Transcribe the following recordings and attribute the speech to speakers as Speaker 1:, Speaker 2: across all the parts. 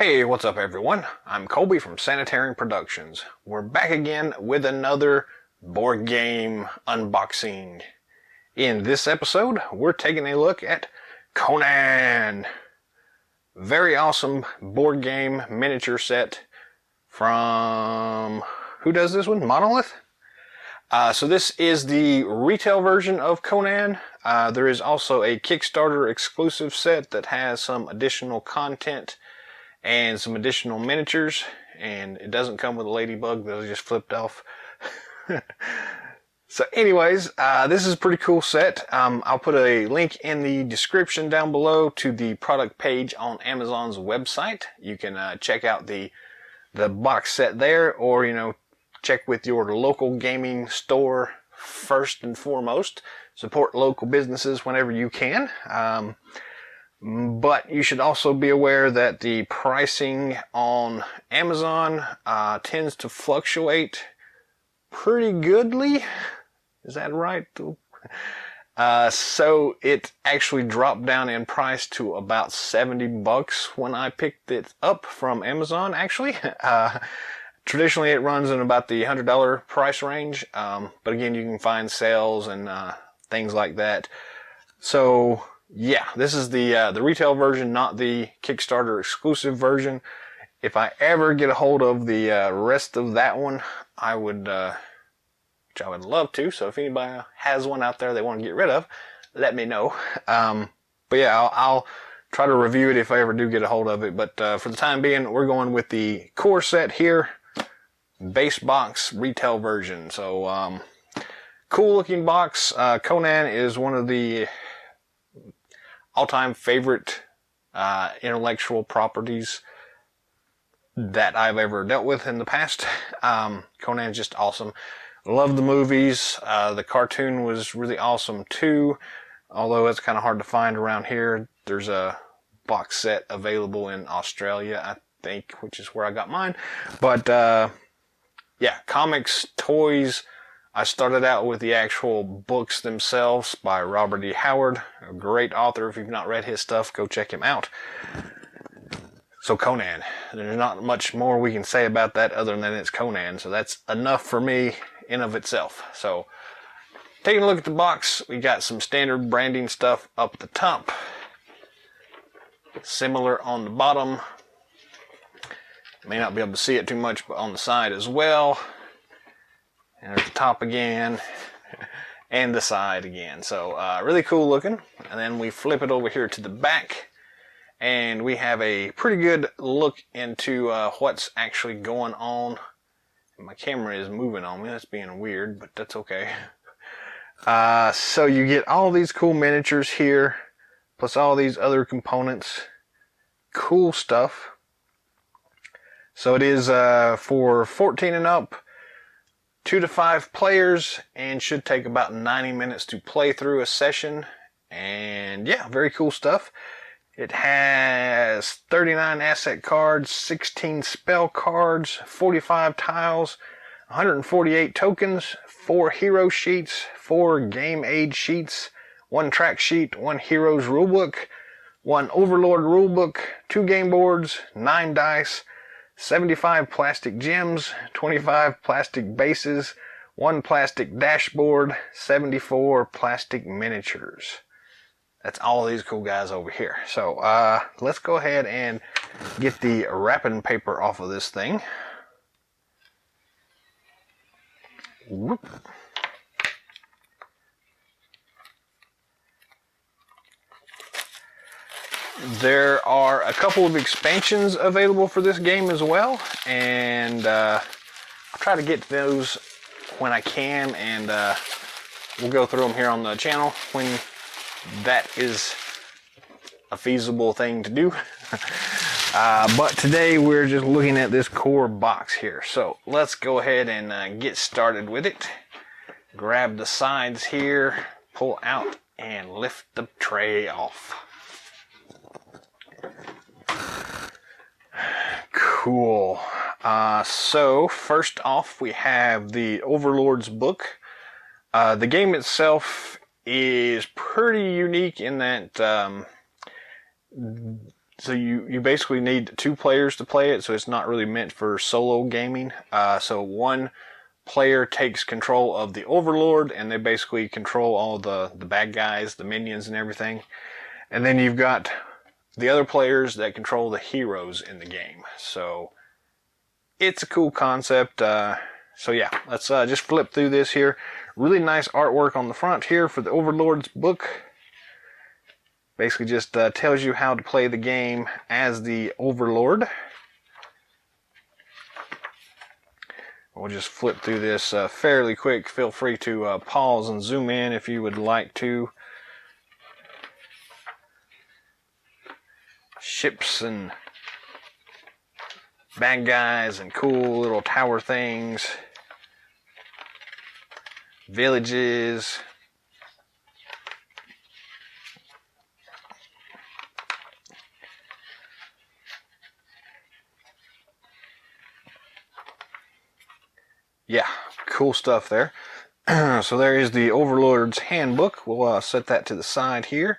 Speaker 1: Hey, what's up everyone? I'm Colby from Sanitarian Productions. We're back again with another board game unboxing. In this episode, we're taking a look at Conan. Very awesome board game miniature set from... who does this one? Monolith? So this is the retail version of Conan. There is also a Kickstarter exclusive set that has some additional content and some additional miniatures, and it doesn't come with a ladybug that I just flipped off. So anyways, this is a pretty cool set. I'll put a link in the description down below to the product page on Amazon's website. You can check out the box set there, or check with your local gaming store first and foremost. Support local businesses whenever you can. But you should also be aware that the pricing on Amazon tends to fluctuate pretty goodly. Is that right? So it actually dropped down in price to about $70 when I picked it up from Amazon, actually. Traditionally it runs in about the $100 price range, but again, you can find sales and things like that. So yeah, this is the retail version, not the Kickstarter exclusive version. If I ever get a hold of the rest of that one, I would, which I would love to. So if anybody has one out there they want to get rid of, let me know. But yeah, I'll try to review it if I ever do get a hold of it. But for the time being, we're going with the core set here, base box retail version. So cool looking box. Conan is one of the all-time favorite intellectual properties that I've ever dealt with in the past. Conan's just awesome. Love the movies. The cartoon was really awesome too, although it's kind of hard to find around here. There's a box set available in Australia, I think, which is where I got mine. But yeah, comics, toys. I started out with the actual books themselves by Robert E. Howard, a great author. If you've not read his stuff, go check him out. So Conan, there's not much more we can say about that other than it's Conan, so that's enough for me in of itself. So taking a look at the box, we got some standard branding stuff up the top, similar on the bottom. May not be able to see it too much, but on the side as well. And at the top again, and the side again. So really cool looking. And then we flip it over here to the back, and we have a pretty good look into what's actually going on. My camera is moving on me. That's being weird, but that's okay. So you get all these cool miniatures here, plus all these other components. Cool stuff. So it is for 14 and up. 2 to 5 players, and should take about 90 minutes to play through a session. And yeah, very cool stuff. It has 39 asset cards, 16 spell cards, 45 tiles, 148 tokens, 4 hero sheets, 4 game aid sheets, 1 track sheet, 1 heroes rulebook, 1 overlord rulebook, 2 game boards, 9 dice, 75 plastic gems, 25 plastic bases, 1 plastic dashboard, 74 plastic miniatures. That's all these cool guys over here. So let's go ahead and get the wrapping paper off of this thing. Whoop. There are a couple of expansions available for this game as well, and I'll try to get to those when I can, and we'll go through them here on the channel when that is a feasible thing to do. But today we're just looking at this core box here, so let's go ahead and get started with it. Grab the sides here, pull out, and lift the tray off. Cool. So first off, we have the Overlords Book. The game itself is pretty unique in that So you basically need 2 players to play it, so it's not really meant for solo gaming. So one player takes control of the Overlord, and they basically control all the bad guys, the minions and everything. And then you've got the other players that control the heroes in the game. So it's a cool concept. So yeah, let's just flip through this here. Really nice artwork on the front here for the Overlords book. Basically just tells you how to play the game as the Overlord. We'll just flip through this fairly quick. Feel free to pause and zoom in if you would like to. Ships and bad guys and cool little tower things. Villages. Yeah, cool stuff there. So there is the Overlord's handbook. We'll set that to the side here.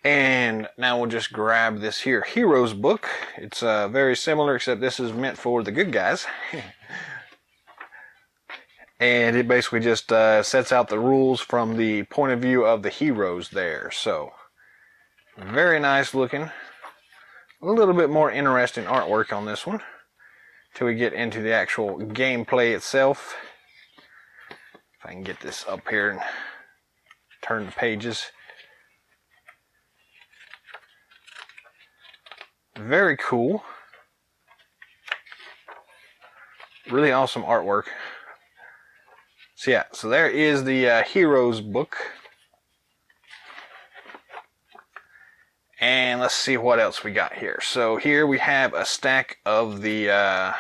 Speaker 1: And now we'll just grab this here Heroes book. It's very similar, except this is meant for the good guys. And it basically just sets out the rules from the point of view of the heroes there. So, very nice looking. A little bit more interesting artwork on this one. Till we get into the actual gameplay itself. If I can get this up here and turn the pages. Very cool. Really awesome artwork. So yeah, so there is the Heroes book. And let's see what else we got here. So here we have a stack of the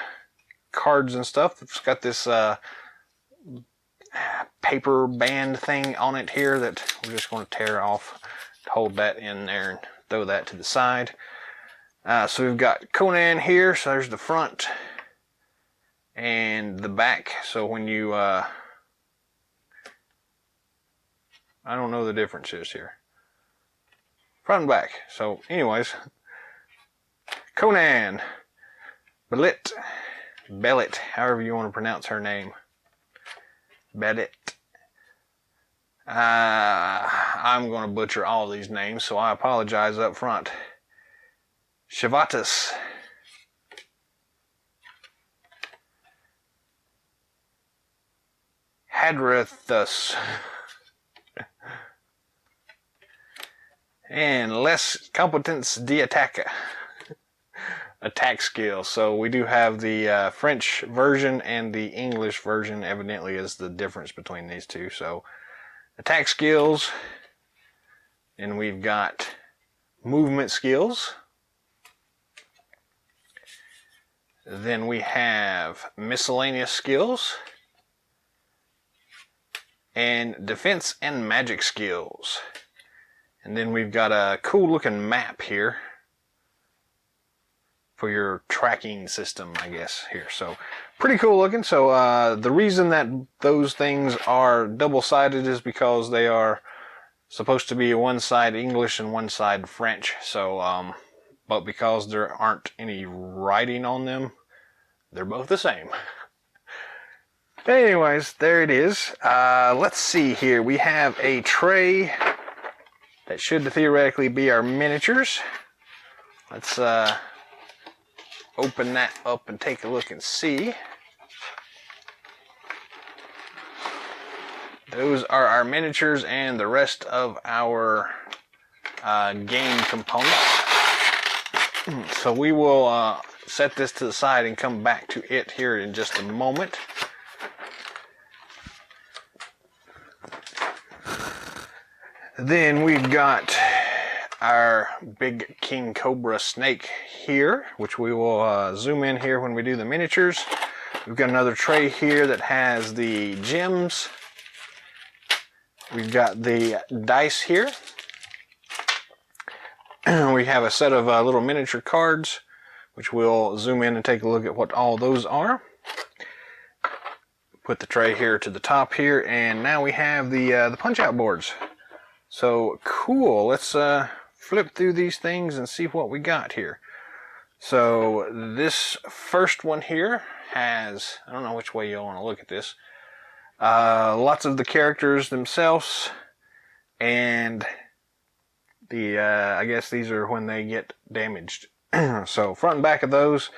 Speaker 1: cards and stuff. It's got this paper band thing on it here that we're just going to tear off to hold that in there and throw that to the side. So we've got Conan here. So there's the front and the back. So when you, I don't know the differences here. Front and back. So anyways, Conan, Bellet, however you want to pronounce her name. Bellet. I'm going to butcher all these names, so I apologize up front. Shavatus. Hadrathus. And less competence de attack. Attack skill. So we do have the French version and the English version. Evidently is the difference between these two. So attack skills. And we've got movement skills. Then we have miscellaneous skills. And defense and magic skills. And then we've got a cool looking map here for your tracking system, I guess, here. So pretty cool looking. So the reason that those things are double-sided is because they are supposed to be one side English and one side French. So, but because there aren't any writing on them, they're both the same. Anyways, there it is. Let's see here. We have a tray that should theoretically be our miniatures. Let's open that up and take a look and see. Those are our miniatures and the rest of our game components. So we will set this to the side and come back to it here in just a moment. Then we've got our big King Cobra snake here, which we will zoom in here when we do the miniatures. We've got another tray here that has the gems. We've got the dice here. We have a set of little miniature cards, which we'll zoom in and take a look at what all those are. Put the tray here to the top here, and now we have the punch-out boards. So cool. Let's flip through these things and see what we got here. So this first one here has, I don't know which way you want to look at this, lots of the characters themselves, and the I guess these are when they get damaged. So front and back of those,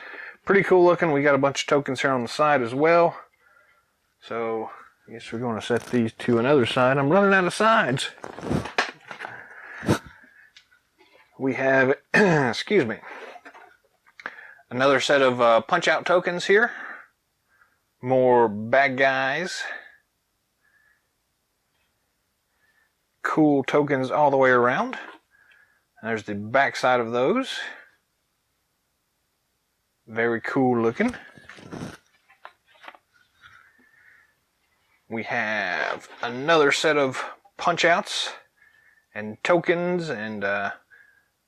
Speaker 1: pretty cool looking. We got a bunch of tokens here on the side as well. So I guess we're going to set these to another side. I'm running out of sides. We have, excuse me, another set of punch-out tokens here. More bad guys. Cool tokens all the way around. There's the back side of those. Very cool looking. We have another set of punch-outs and tokens, and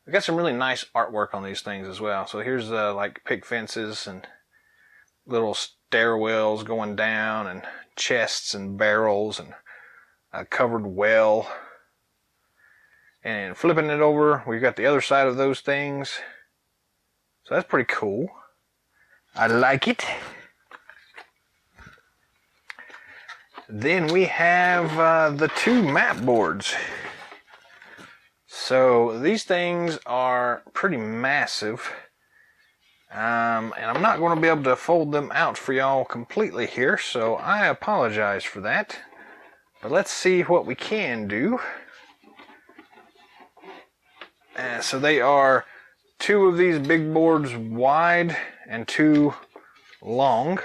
Speaker 1: we got some really nice artwork on these things as well. So here's like pick fences and little stairwells going down, and chests and barrels, and a covered well. And flipping it over, we've got the other side of those things. So that's pretty cool. I like it. Then we have the two map boards. So these things are pretty massive. And I'm not going to be able to fold them out for y'all completely here, so I apologize for that. But let's see what we can do. So they are two of these big boards wide and two long.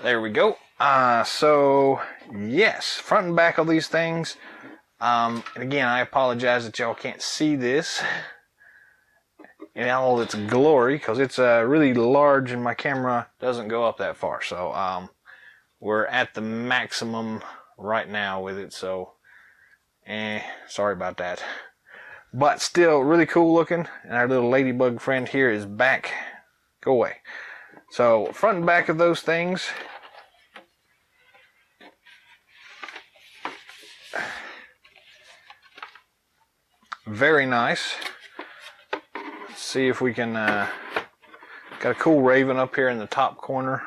Speaker 1: There we go. So yes, front and back of these things. And again, I apologize that y'all can't see this in all its glory, because it's really large and my camera doesn't go up that far. So we're at the maximum right now with it. So sorry about that. But still really cool looking. And our little ladybug friend here is back. Go away. So front and back of those things. Very nice. Let's see if we can, got a cool raven up here in the top corner.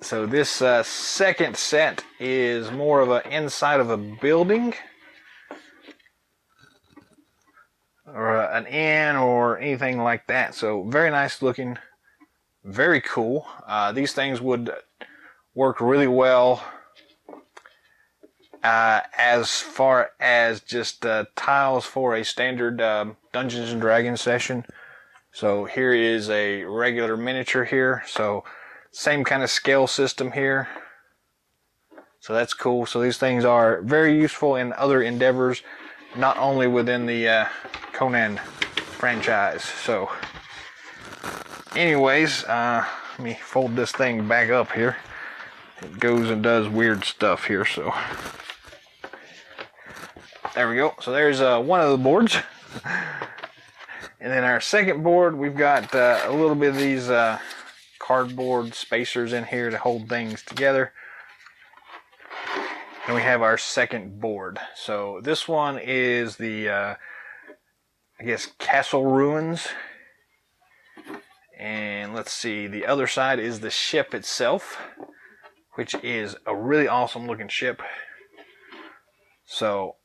Speaker 1: So this second set is more of an inside of a building, or an inn or anything like that. So very nice looking, very cool. These things would work really well as far as just tiles for a standard Dungeons and Dragons session. So here is a regular miniature here. So same kind of scale system here. So that's cool. So these things are very useful in other endeavors, not only within the Conan franchise. So anyways, let me fold this thing back up here. It goes and does weird stuff here. So there we go. So there's one of the boards. And then our second board, we've got a little bit of these cardboard spacers in here to hold things together. And we have our second board. So this one is the, I guess, castle ruins. And let's see, the other side is the ship itself, which is a really awesome looking ship. So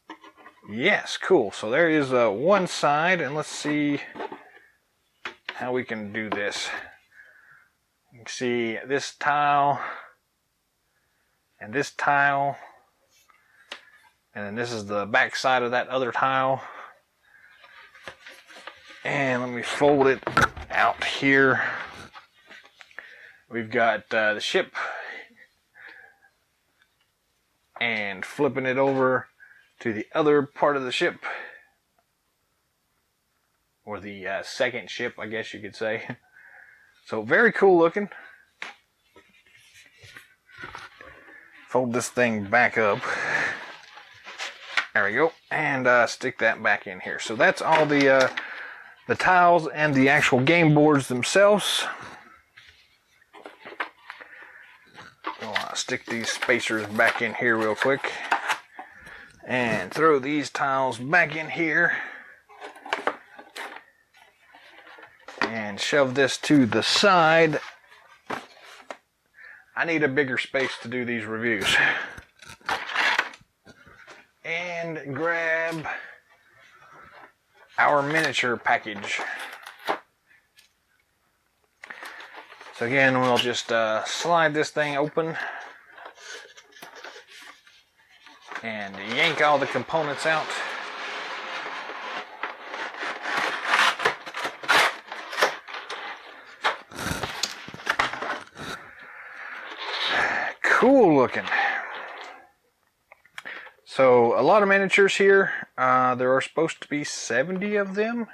Speaker 1: yes, cool. So there is one side, and let's see how we can do this. You can see this tile and this tile, and then this is the back side of that other tile. And let me fold it out here. We've got the ship, and flipping it over to the other part of the ship, or the second ship, I guess you could say. So very cool looking. Fold this thing back up. There we go. And stick that back in here. So that's all the tiles and the actual game boards themselves. We'll stick these spacers back in here real quick and throw these tiles back in here and shove this to the side. I need a bigger space to do these reviews. And grab our miniature package. So again, we'll just slide this thing open and yank all the components out. Cool looking. So a lot of miniatures here. There are supposed to be 70 of them.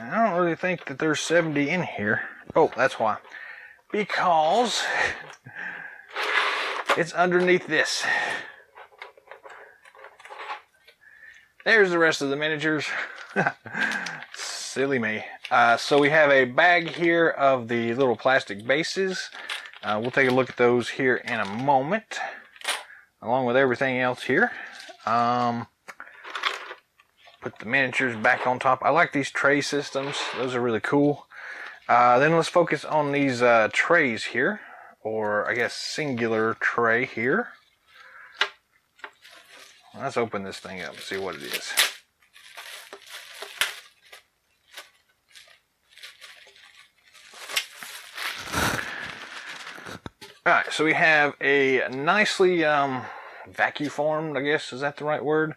Speaker 1: I don't really think that there's 70 in here. Oh, that's why. Because it's underneath this. There's the rest of the miniatures. Silly me. So we have a bag here of the little plastic bases. We'll take a look at those here in a moment, along with everything else here. Put the miniatures back on top. I like these tray systems. Those are really cool. Then let's focus on these trays here, or I guess singular tray here. Let's open this thing up and see what it is. Alright, so we have a nicely vacuum formed, I guess, is that the right word?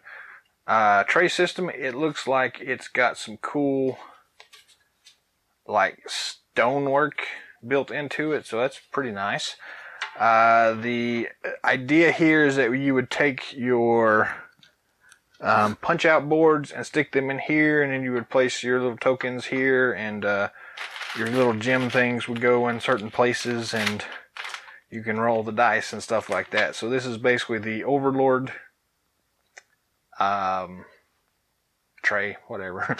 Speaker 1: Tray system. It looks like it's got some cool like stonework built into it, so that's pretty nice. The idea here is that you would take your punch out boards and stick them in here, and then you would place your little tokens here, and your little gem things would go in certain places, and you can roll the dice and stuff like that. So this is basically the Overlord tray, whatever,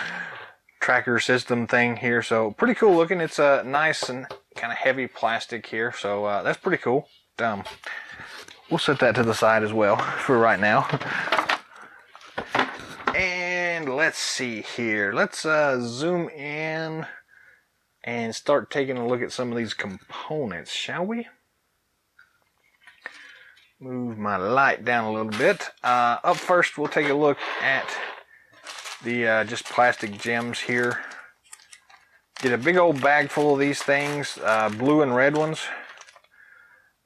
Speaker 1: tracker system thing here. So pretty cool looking. It's a nice and kind of heavy plastic here, so that's pretty cool. We'll set that to the side as well for right now. And let's see here. Let's zoom in and start taking a look at some of these components, shall we? Move my light down a little bit. Up first, we'll take a look at the just plastic gems here. Get a big old bag full of these things, blue and red ones.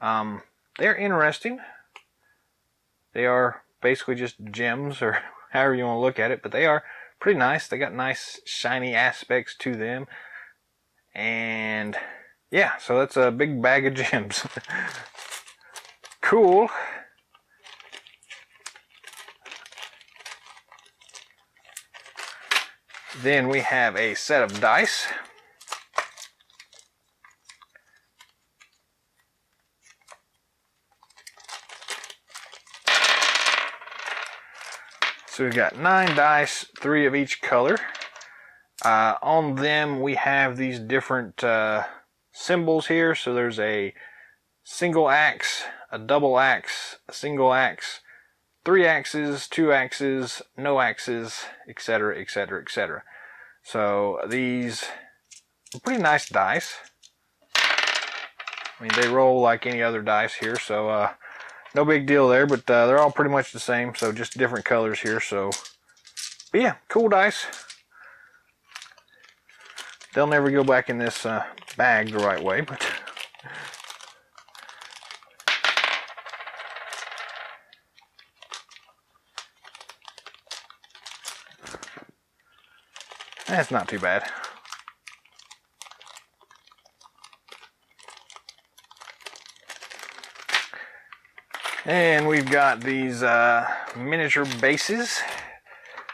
Speaker 1: They're interesting. They are basically just gems, or however you want to look at it, but they are pretty nice. They got nice shiny aspects to them. And yeah, so that's a big bag of gems. Cool. Then we have a set of dice. So we've got 9 dice, 3 of each color. On them we have these different symbols here. So there's a single axe, a double axe, a single axe, 3 axes, 2 axes, no axes, etc., etc., etc. So these are pretty nice dice. I mean, they roll like any other dice here, so no big deal there, but they're all pretty much the same, so just different colors here. So, but yeah, cool dice. They'll never go back in this bag the right way, but that's not too bad. And we've got these miniature bases.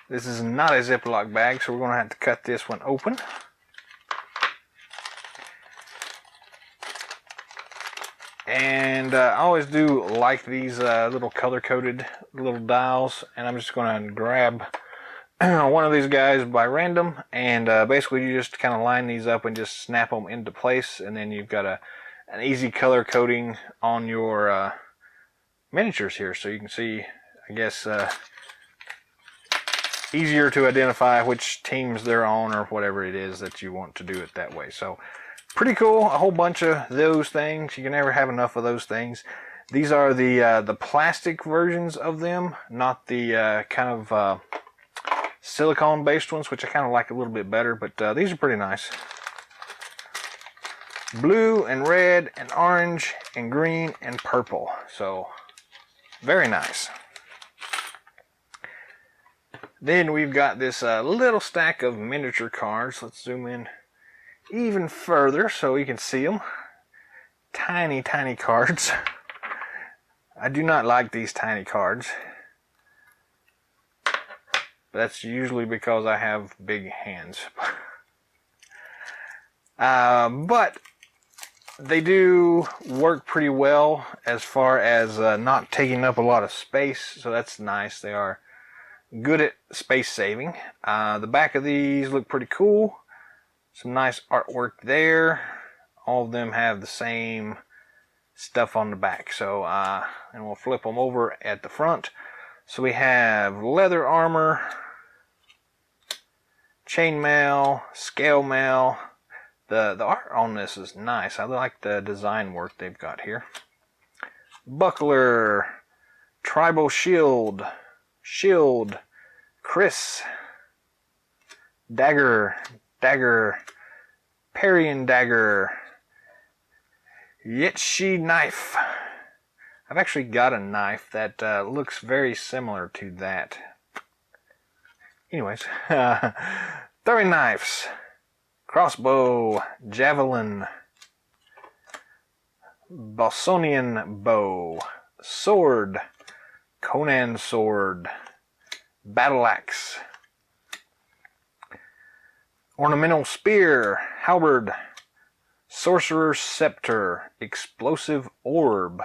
Speaker 1: This is not a Ziploc bag, so we're going to have to cut this one open. And I always do like these little color-coded little dials, and I'm just going to grab one of these guys by random, and basically you just kind of line these up and just snap them into place, and then you've got an easy color coding on your miniatures here, so you can see, I guess, easier to identify which teams they're on or whatever it is that you want to do it that way. So pretty cool. A whole bunch of those things. You can never have enough of those things. These are the plastic versions of them, not the kind of silicone based ones, which I kind of like a little bit better, but these are pretty nice. Blue and red and orange and green and purple. So very nice. Then we've got this little stack of miniature cards. Let's zoom in even further so you can see them. Tiny, tiny cards. I do not like these tiny cards. That's usually because I have big hands. But they do work pretty well as far as not taking up a lot of space, so that's nice. They are good at space saving. The back of these look pretty cool. Some nice artwork there. All of them have the same stuff on the back. So, and we'll flip them over at the front. So we have leather armor, chainmail, scale mail. The art on this is nice. I like the design work they've got here. Buckler, tribal shield, Chris, dagger, parrying dagger, Yetshi knife. I've actually got a knife that looks very similar to that. Anyways, throwing knives, crossbow, javelin, Bosonian bow, sword, Conan sword, battle axe, ornamental spear, halberd, sorcerer's scepter, explosive orb.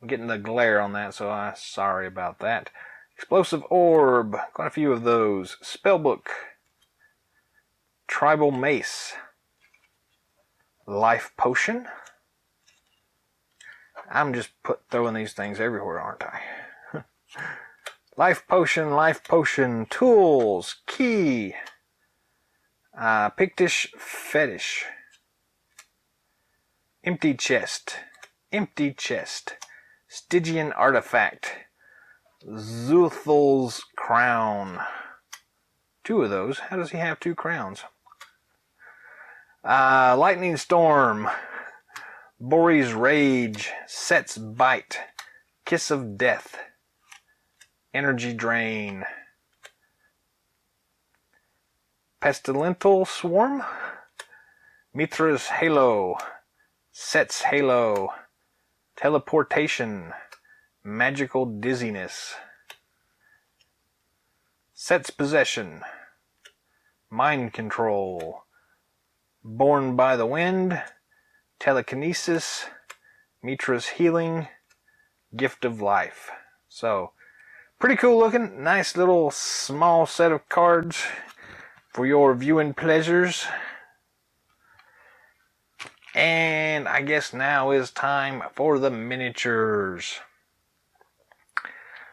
Speaker 1: I'm getting the glare on that, so I'm sorry about that. Explosive orb, quite a few of those. Spellbook, tribal mace, life potion. I'm just throwing these things everywhere, aren't I? Life potion, tools, key, Pictish fetish, empty chest, Stygian artifact, Zulthal's crown. Two of those. How does he have two crowns? Lightning storm, Bori's rage, Set's bite, kiss of death, energy drain, pestilential swarm, Mithra's halo, Set's halo, teleportation, magical dizziness, Set's possession, mind control, born by the wind, telekinesis, Mithra's healing, gift of life. So pretty cool looking. Nice little small set of cards for your viewing pleasures. And I guess now is time for the miniatures.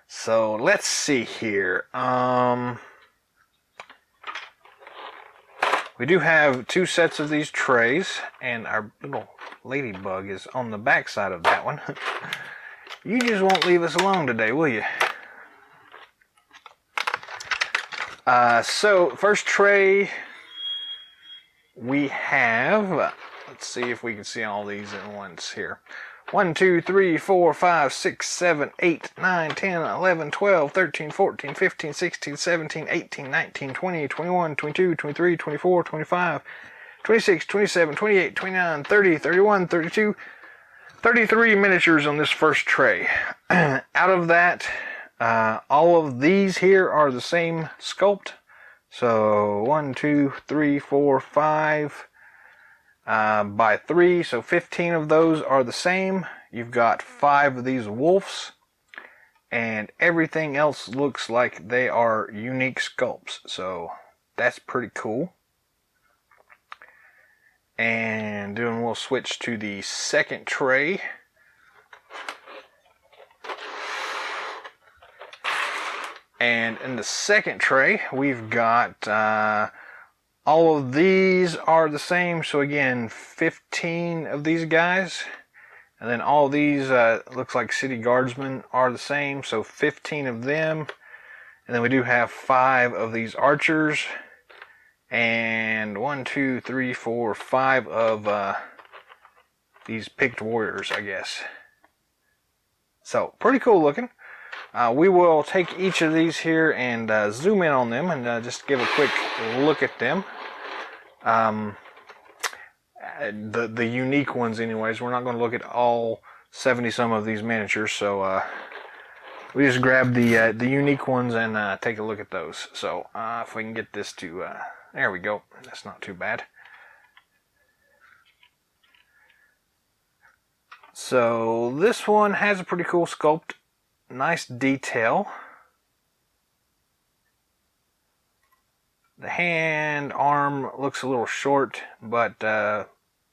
Speaker 1: So let's see here. We do have two sets of these trays, and our little ladybug is on the back side of that one. You just won't leave us alone today, will you? So first tray we have, let's see if we can see all these at once here. 1, 2, 3, 4, 5, 6, 7, 8, 9, 10, 11, 12, 13, 14, 15, 16, 17, 18, 19, 20, 21, 22, 23, 24, 25, 26, 27, 28, 29, 30, 31, 32, 33 miniatures on this first tray. Out of that, all of these here are the same sculpt. So 1, 2, 3, 4, 5 by 3, so 15 of those are the same. You've got 5 of these wolves, and everything else looks like they are unique sculpts, so that's pretty cool. And then we'll switch to the second tray. And in the second tray, we've got all of these are the same. So again, 15 of these guys. And then all of these looks like city guardsmen are the same. So 15 of them. And then we do have 5 of these archers. And 1, 2, 3, 4, 5 of these picked warriors, I guess. So pretty cool looking. We will take each of these here and zoom in on them and just give a quick look at them. The unique ones anyways. We're not going to look at all 70 some of these miniatures, so we just grab the unique ones and take a look at those. So if we can get this to there we go. That's not too bad. So this one has a pretty cool sculpt. Nice detail. The hand, arm looks a little short, but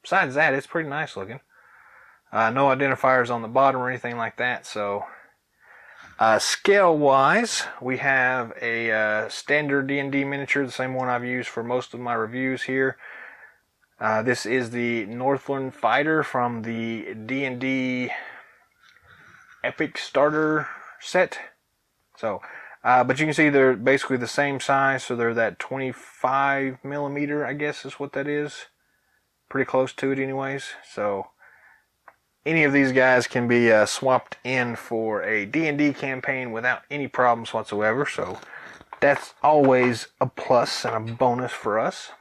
Speaker 1: besides that, it's pretty nice looking. No identifiers on the bottom or anything like that. So scale-wise, we have a standard D&D miniature, the same one I've used for most of my reviews here. This is the Northland Fighter from the D&D Epic Starter set. So, but you can see they're basically the same size, so they're that 25 millimeter, I guess is what that is. Pretty close to it anyways. So, any of these guys can be swapped in for a D&D campaign without any problems whatsoever. So, that's always a plus and a bonus for us.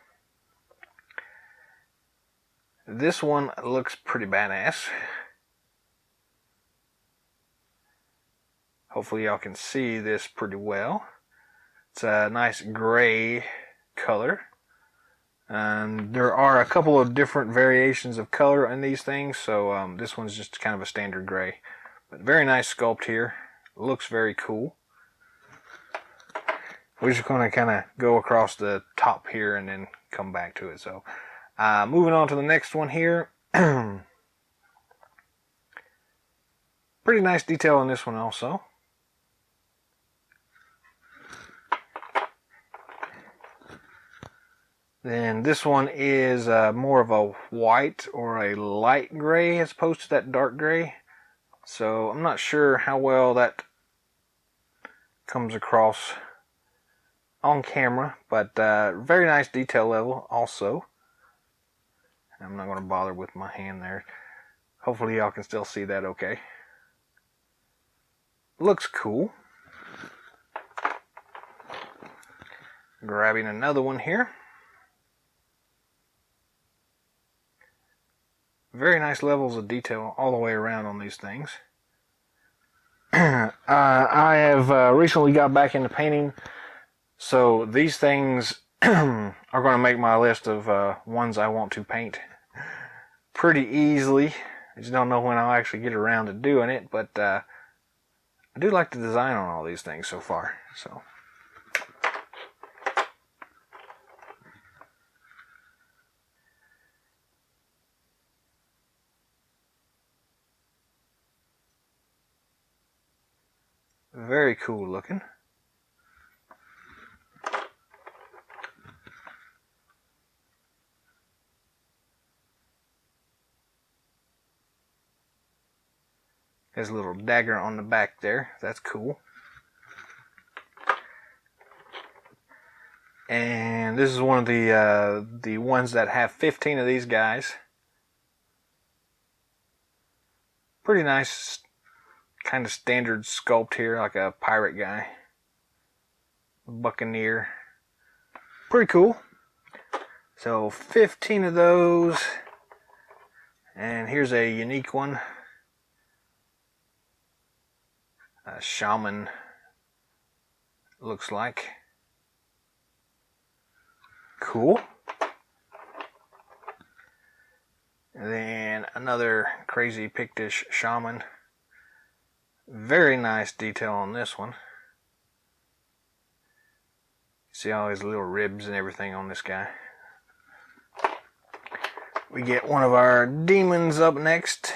Speaker 1: This one looks pretty badass. Hopefully y'all can see this pretty well. It's a nice gray color. And there are a couple of different variations of color in these things, so this one's just kind of a standard gray. But very nice sculpt here. Looks very cool. We're just going to kind of go across the top here and then come back to it. So moving on to the next one here. Pretty nice detail on this one also. Then this one is more of a white or a light gray as opposed to that dark gray. So I'm not sure how well that comes across on camera, but very nice detail level also. I'm not going to bother with my hand there. Hopefully y'all can still see that okay. Looks cool. Grabbing another one here. Very nice levels of detail all the way around on these things. I have recently got back into painting, so these things are going to make my list of ones I want to paint pretty easily. I just don't know when I'll actually get around to doing it, but I do like the design on all these things so far. So. Very cool looking. Has a little dagger on the back there. That's cool. And this is one of the ones that have 15 of these guys. Pretty nice, kind of standard sculpt here, like a pirate guy. Buccaneer. Pretty cool. So 15 of those. And here's a unique one. A shaman, looks like. Cool. And then another crazy Pictish shaman. Very nice detail on this one. See all his little ribs and everything on this guy. We get one of our demons up next.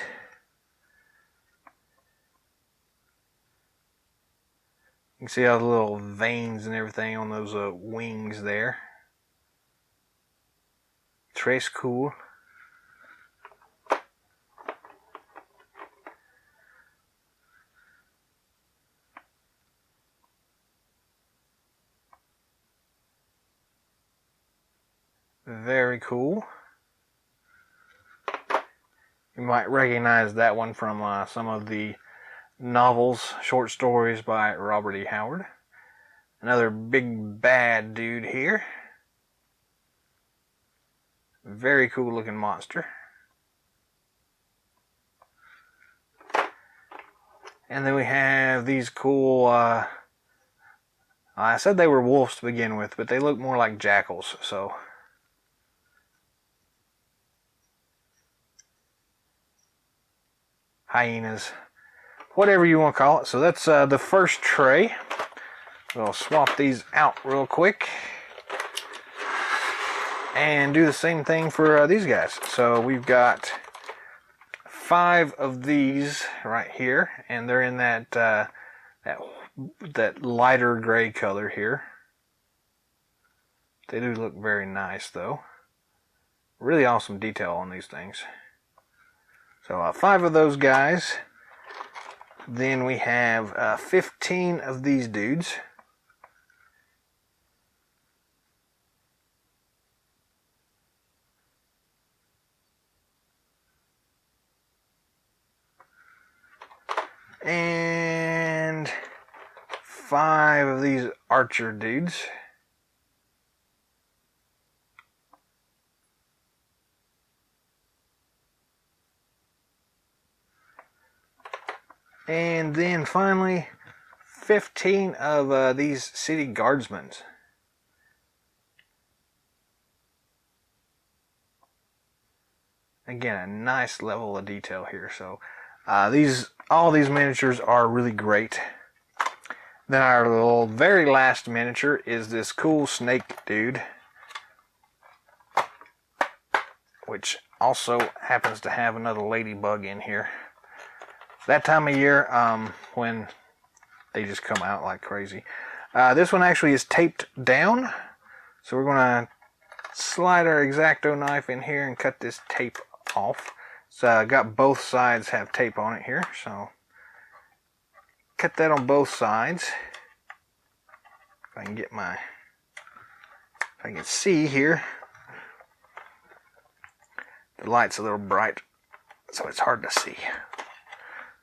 Speaker 1: You can see all the little veins and everything on those wings there. Très cool. Very cool. You might recognize that one from some of the novels, short stories by Robert E. Howard. Another big bad dude here. Very cool looking monster. And then we have these cool, I said they were wolves to begin with, but they look more like jackals, so. Hyenas. Whatever you want to call it. So that's the first tray. We'll swap these out real quick. And do the same thing for these guys. So we've got 5 of these right here. And they're in that lighter gray color here. They do look very nice though. Really awesome detail on these things. So 5 of those guys. Then we have 15 of these dudes. And 5 of these archer dudes. And then finally, 15 of these city guardsmen. Again, a nice level of detail here. So all these miniatures are really great. Then our very last miniature is this cool snake dude, which also happens to have another ladybug in here. That time of year when they just come out like crazy. This one actually is taped down, so we're going to slide our X-Acto knife in here and cut this tape off. So got both sides have tape on it here, so cut that on both sides. If I can get if I can see here. The light's a little bright, so it's hard to see.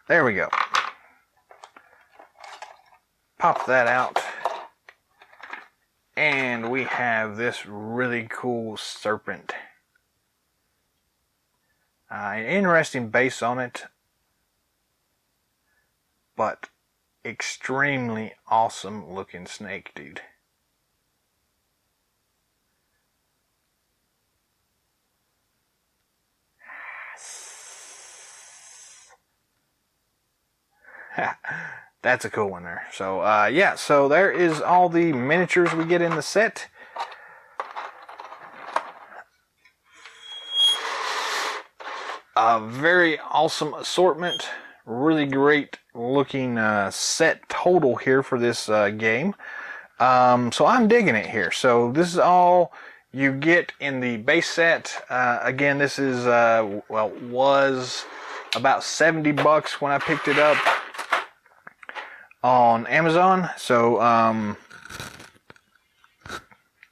Speaker 1: There we go. Pop that out. And we have this really cool serpent. An interesting base on it, but extremely awesome looking snake, dude. That's a cool one there. So yeah, so there is all the miniatures we get in the set. A very awesome assortment. Really great looking set total here for this game. So I'm digging it here. So this is all you get in the base set. Again, this is was about $70 when I picked it up on Amazon. So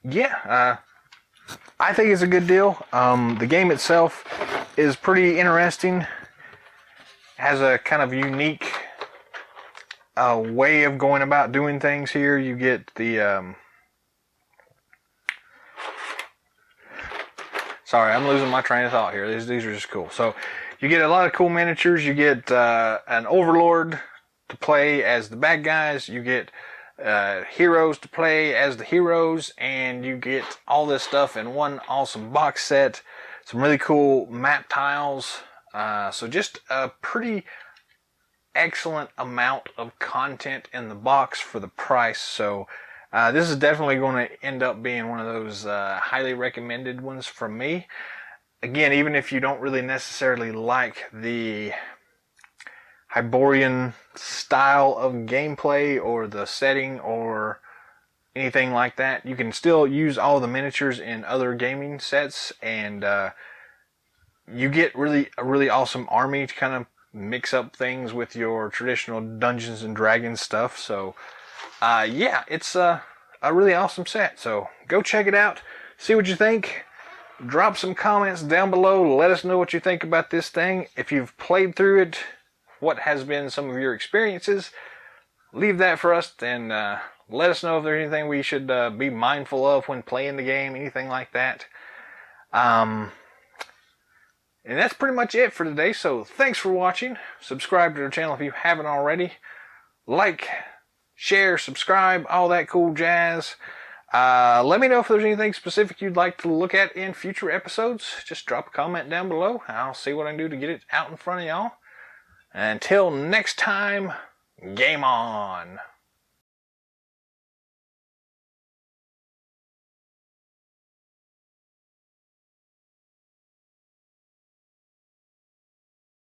Speaker 1: yeah, I think it's a good deal. The game itself is pretty interesting. Has a kind of unique way of going about doing things here. You get the sorry, I'm losing my train of thought here. These are just cool. So you get a lot of cool miniatures. You get an overlord to play as the bad guys. You get heroes to play as the heroes, and you get all this stuff in one awesome box set. Some really cool map tiles. So just a pretty excellent amount of content in the box for the price. So this is definitely going to end up being one of those highly recommended ones from me. again, even if you don't really necessarily like the Hyborian style of gameplay or the setting or anything like that, you can still use all the miniatures in other gaming sets, and you get a really awesome army to kind of mix up things with your traditional Dungeons and Dragons stuff. So yeah, it's a really awesome set. So go check it out, see what you think. Drop some comments down below. Let us know what you think about this thing. If you've played through it, what has been some of your experiences? Leave that for us, and let us know if there's anything we should be mindful of when playing the game, anything like that. And that's pretty much it for today. So thanks for watching. Subscribe to our channel if you haven't already. Like, share, subscribe, all that cool jazz. Let me know if there's anything specific you'd like to look at in future episodes. Just drop a comment down below. I'll see what I can do to get it out in front of y'all. Until next time, game on.